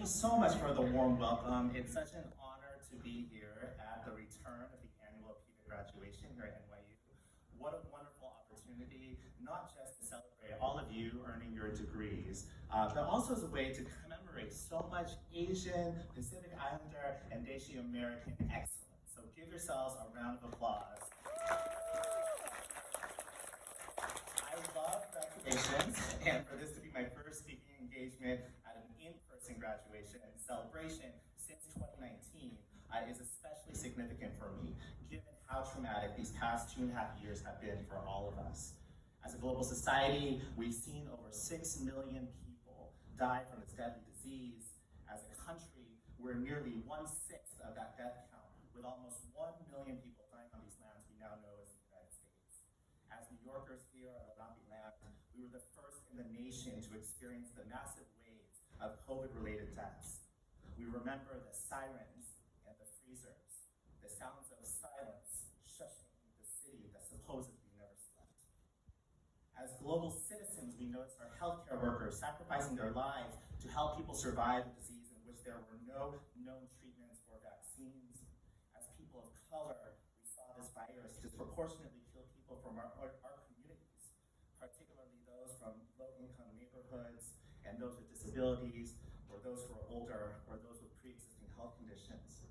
so much for the warm welcome. It's such an honor to be here at the return of the annual PIVA graduation here at NYU. What a wonderful opportunity, not just to celebrate all of you earning your degrees, but also as a way to commemorate so much Asian, Pacific Islander, and Desi American excellence. So give yourselves a round of applause. I love graduations, and for this to be my first speaking engagement at an in-person graduation and celebration since 2019 is especially significant for me, given how traumatic these past 2.5 years have been for all of us. As a global society, we've seen over 6 million people die from this deadly disease. As a country, we're nearly 1/6 of that death count, with almost 1 million people dying on these lands we now know as the United States. As New Yorkers here on the Lenape land, we were the first in the nation to experience the massive waves of COVID-related deaths. We remember the sirens and the freezers, the sounds of silence shushing the city that supposedly never slept. As global citizens, we noticed our healthcare workers sacrificing their lives to help people survive a disease in which there were no known treatments or vaccines. As people of color, we saw this virus disproportionately kill people from our communities, particularly those from low-income neighborhoods and those with disabilities, or those who are older, or those with pre-existing health conditions.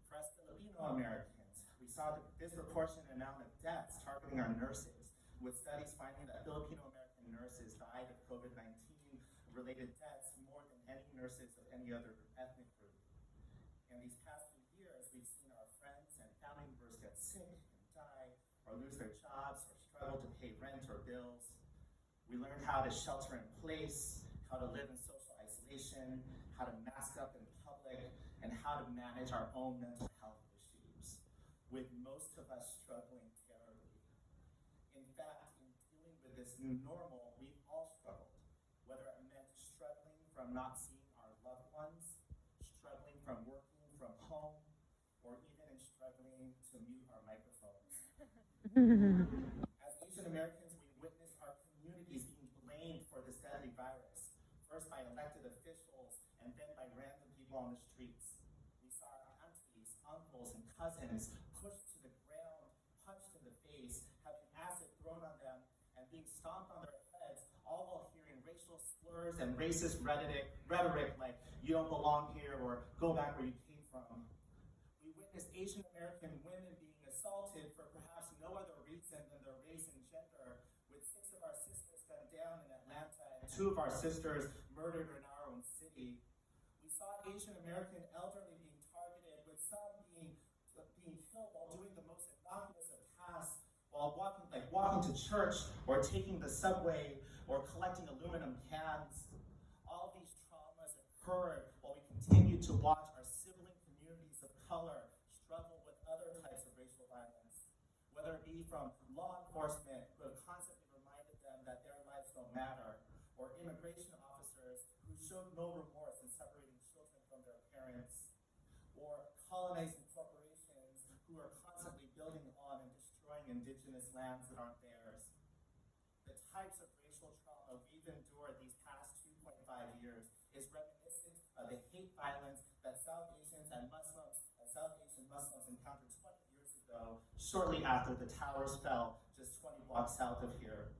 For us Filipino Americans, we saw the disproportionate amount of deaths targeting our nurses, with studies finding that Filipino American nurses died of COVID-19 related deaths more than any nurses of any other ethnic group. In these past few years, we've seen our friends and family members get sick and die, or lose their jobs, or struggle to pay rent or bills. We learned how to shelter in place, how to live in social isolation, how to mask up in public, and how to manage our own mental health issues, with most of us struggling terribly. In fact, in dealing with this new normal, we've all struggled, whether it meant struggling from not seeing our loved ones, struggling from working from home, or even in struggling to mute our microphones. As Asian Americans, we witnessed our communities being blamed for this deadly virus, first by elected officials and then by random people on the streets. We saw our aunties, uncles, and cousins pushed to the ground, punched in the face, having acid thrown on them, and being stomped on their heads, all while hearing racial slurs and racist rhetoric like, "You don't belong here," or "Go back where you came from." We witnessed Asian American women being assaulted for perhaps no other reason than their race and gender, with 6 of our sisters gunned down in Atlanta and 2 of our sisters murdered in our own city. We saw Asian American elderly being targeted, with some being killed while doing the most innocuous of tasks, while walking to church, or taking the subway, or collecting aluminum cans. All of these traumas occurred while we continued to watch our sibling communities of color struggle with other types of racial violence, whether it be from law enforcement who have constantly reminded them that their lives don't matter, or immigration officers who showed no remorse in separating children from their parents, or colonizing corporations who are constantly building on and destroying indigenous lands that aren't theirs. The types of racial trauma we've endured these past 2.5 years is reminiscent of the hate violence that South Asian Muslims encountered 20 years ago, shortly after the towers fell just 20 blocks south of here.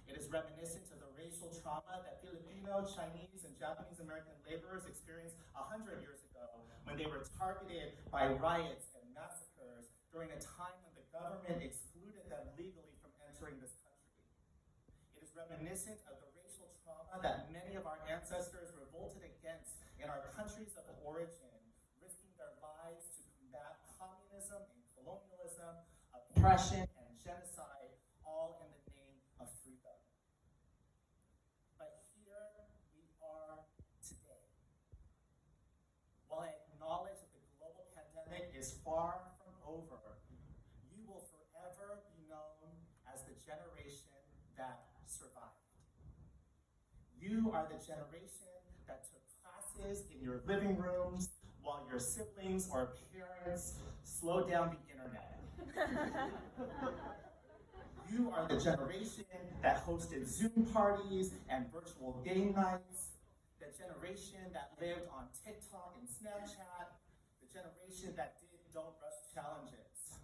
It is reminiscent of the racial trauma that Filipino, Chinese, and Japanese American laborers experienced 100 years ago, when they were targeted by riots and massacres during a time when the government excluded them legally from entering this country. It is reminiscent of the racial trauma that many of our ancestors revolted against in our countries of origin, risking their lives to combat communism and colonialism, oppression and genocide, all in the name of freedom. But here we are today. While I acknowledge that the global pandemic is far from over, you will forever be known as the generation that survived. You are the generation that took classes in your living rooms while your siblings or parents slowed down the internet. You are the generation that hosted Zoom parties and virtual game nights, the the generation that lived on TikTok and Snapchat, the generation that did Don't Rush challenges.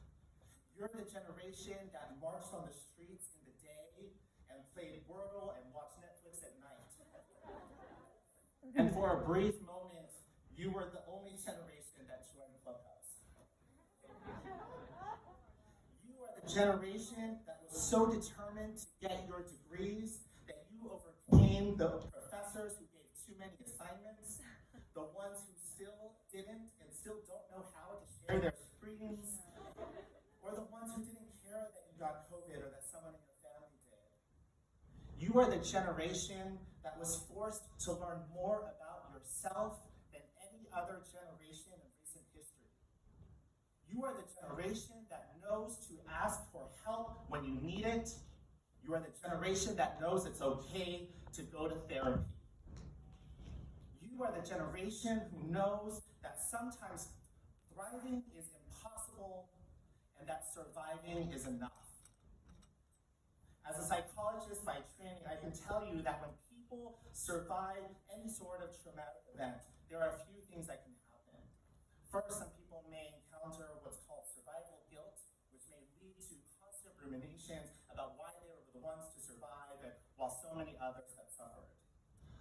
You're the generation that marched on the streets in the day and played Wordle and watched Netflix at night. And for a brief moment, you were the only generation that joined Clubhouse. You are the generation that was so determined to get your degrees that you overcame the professors who gave too many assignments, the ones who still didn't and still don't know how to share their screens, or the ones who didn't care that you got COVID or that someone in your family did. You are the generation that was forced to learn more about yourself than any other generation in recent history. You are the generation that knows to ask for help when you need it. You are the generation that knows it's okay to go to therapy. You are the generation who knows that sometimes thriving is impossible and that surviving is enough. As a psychologist by training, I can tell you that when people survive any sort of traumatic event, there are a few things that can happen. First, some people may encounter what's called survival guilt, which may lead to constant ruminations about why they were the ones to survive while so many others have suffered.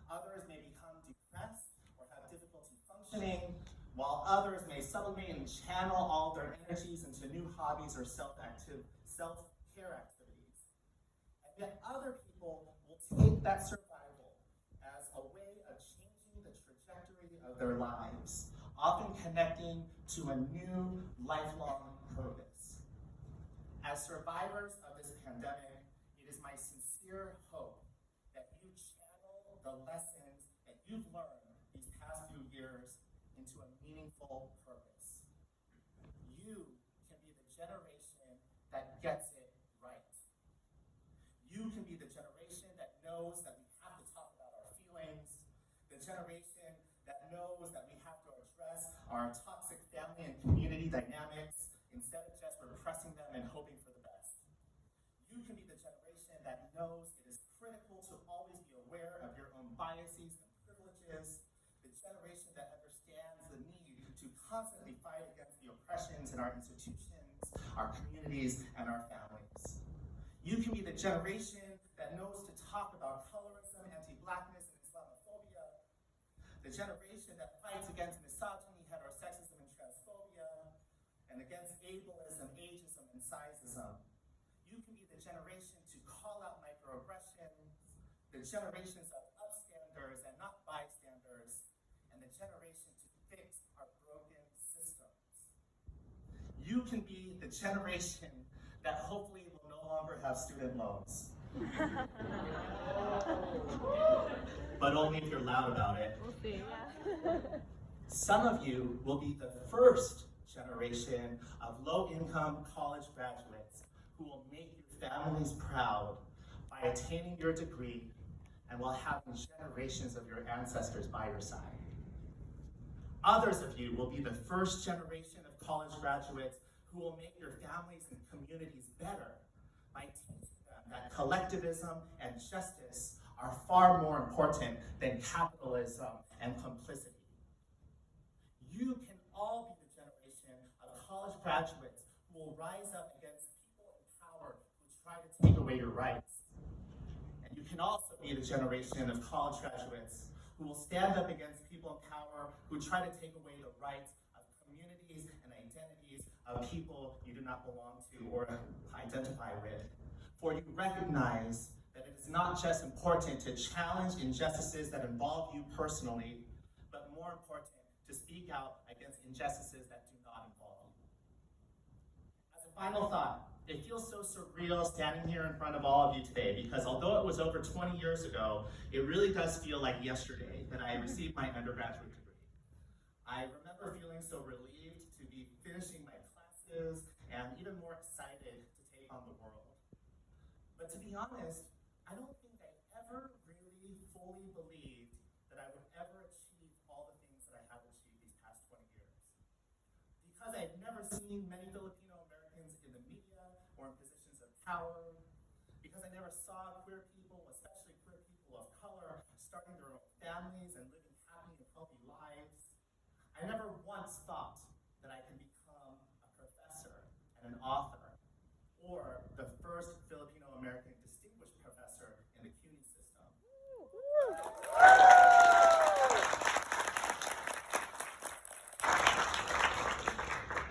Others may become depressed or have difficulty functioning, while others may sublimate and channel all their energies into new hobbies or self-care activities. And yet other people will take that survival as a way of changing the trajectory of their lives, often connecting to a new lifelong purpose. As survivors of this pandemic, it is my sincere hope that you channel the lessons that you've learned these past few years into a meaningful purpose. You can be the generation that gets it right. You can be the generation that knows that we have to talk about our feelings, the generation that knows that we have to address our toxic family and community dynamics instead of just repressing them and hoping for the best. You can be the generation that knows it is critical to always be aware of your own biases and privileges, the generation that understands the need to constantly fight against the oppressions in our institutions, our communities, and our families. You can be the generation that knows to talk about colorism, anti-Blackness, and Islamophobia, the generation that fights against misogyny, heterosexism, and transphobia, and against ableism, ageism, and sizeism. You can be the generation to call out microaggressions, the generations of upstanders and not bystanders, and the generation to fix our broken systems. You can be the generation that hopefully will no longer have student loans. But only if you're loud about it. We'll see, yeah. Some of you will be the first generation of low-income college graduates who will make your families proud by attaining your degree and while having generations of your ancestors by your side. Others of you will be the first generation of college graduates who will make your families and communities better by teaching them that collectivism and justice are far more important than capitalism and complicity. You can all be the generation of college graduates who will rise up against people in power who try to take away your rights. And you can also be the generation of college graduates who will stand up against people in power who try to take away the rights of communities and identities of people you do not belong to or identify with. For you recognize that it is not just important to challenge injustices that involve you personally, but more important, to speak out against injustices that do not involve you. As a final thought, it feels so surreal standing here in front of all of you today because although it was over 20 years ago, it really does feel like yesterday that I received my undergraduate degree. I remember feeling so relieved to be finishing my classes and even more excited to take on the world. But to be honest, I don't think I ever really fully believed that I would ever achieve all the things that I have achieved these past 20 years. Because I had never seen many Filipino Americans in the media or in positions of power, because I never saw queer people, especially queer people of color, starting their own families and living I never once thought that I could become a professor and an author, or the first Filipino-American distinguished professor in the CUNY system.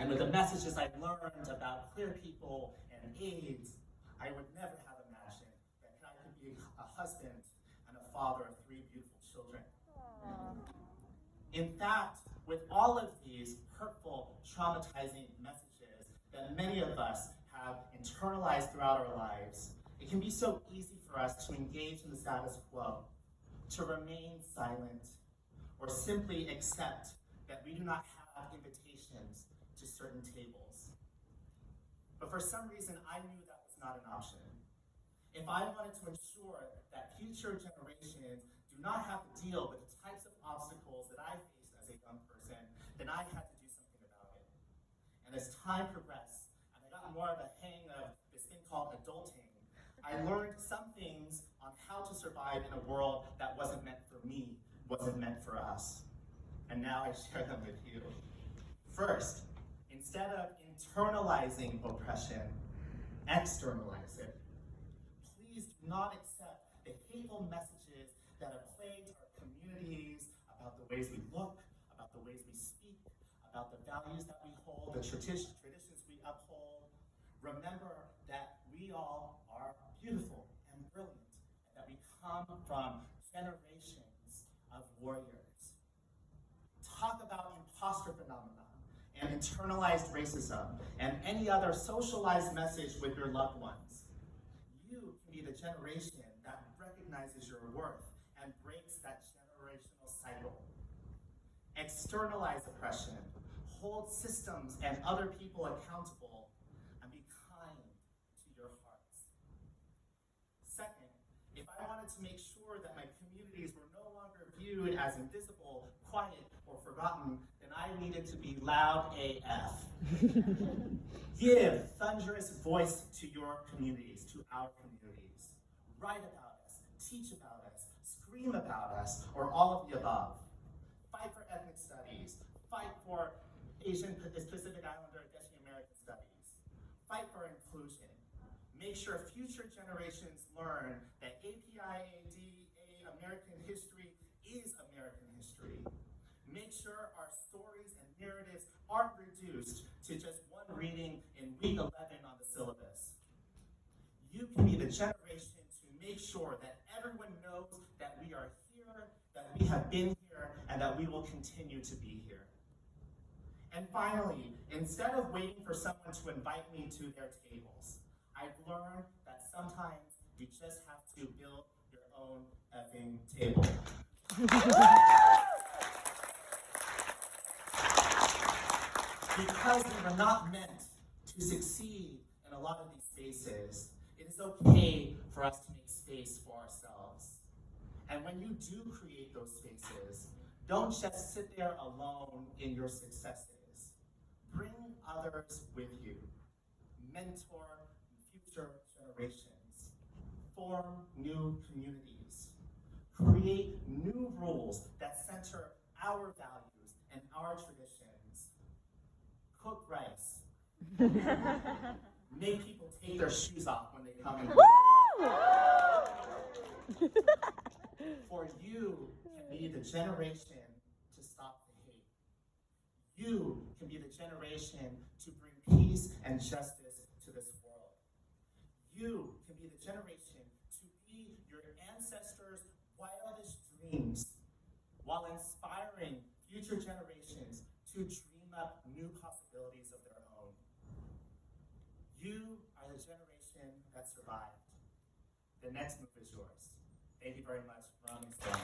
And with the messages I've learned about queer people and AIDS, I would never have imagined that I could be a husband and a father of 3 beautiful children. In fact, with all of these hurtful, traumatizing messages that many of us have internalized throughout our lives, it can be so easy for us to engage in the status quo, to remain silent, or simply accept that we do not have invitations to certain tables. But for some reason, I knew that was not an option. If I wanted to ensure that future generations do not have to deal with the types of obstacles that I faced as a young person, then I had to do something about it. And as time progressed, and I got more of a hang of this thing called adulting, I learned some things on how to survive in a world that wasn't meant for me, wasn't meant for us. And now I share them with you. First, instead of internalizing oppression, externalize it. Please do not accept the hateful messages that have plagued our communities about the ways we look, about the ways we speak, about the values that we hold, the traditions we uphold. Remember that we all are beautiful and brilliant, and that we come from generations of warriors. Talk about imposter phenomena and internalized racism and any other socialized message with your loved ones. You can be the generation that recognizes your worth and breaks that generational cycle. Externalize oppression, hold systems and other people accountable, and be kind to your hearts. Second, if I wanted to make sure that my communities were no longer viewed as invisible, quiet, or forgotten, then I needed to be loud AF. Give thunderous voice to your communities, to our communities. Write about us, teach about us, scream about us, or all of the above. Fight for ethnic studies. Fight for Asian Pacific Islander Desi American studies. Fight for inclusion. Make sure future generations learn that APIADA American history is American history. Make sure our stories and narratives aren't reduced to just one reading in week 11 on the syllabus. You can be the generation to make sure that everyone knows that we are here, that we have been here, and that we will continue to be here. And finally, instead of waiting for someone to invite me to their tables, I've learned that sometimes you just have to build your own effing table. Because we were not meant to succeed in a lot of these spaces, it is okay for us to make space for ourselves. And when you do create those spaces, don't just sit there alone in your successes. Bring others with you. Mentor future generations. Form new communities. Create new rules that center our values and our traditions. Cook rice. Make people take their shoes off when they come in. For you can be the generation to stop the hate. You can be the generation to bring peace and justice to this world. You can be the generation to be your ancestors' wildest dreams while inspiring future generations to dream up new possibilities of their own. You are the generation that survived. The next move is yours. Thank you very much. Ron and Stan.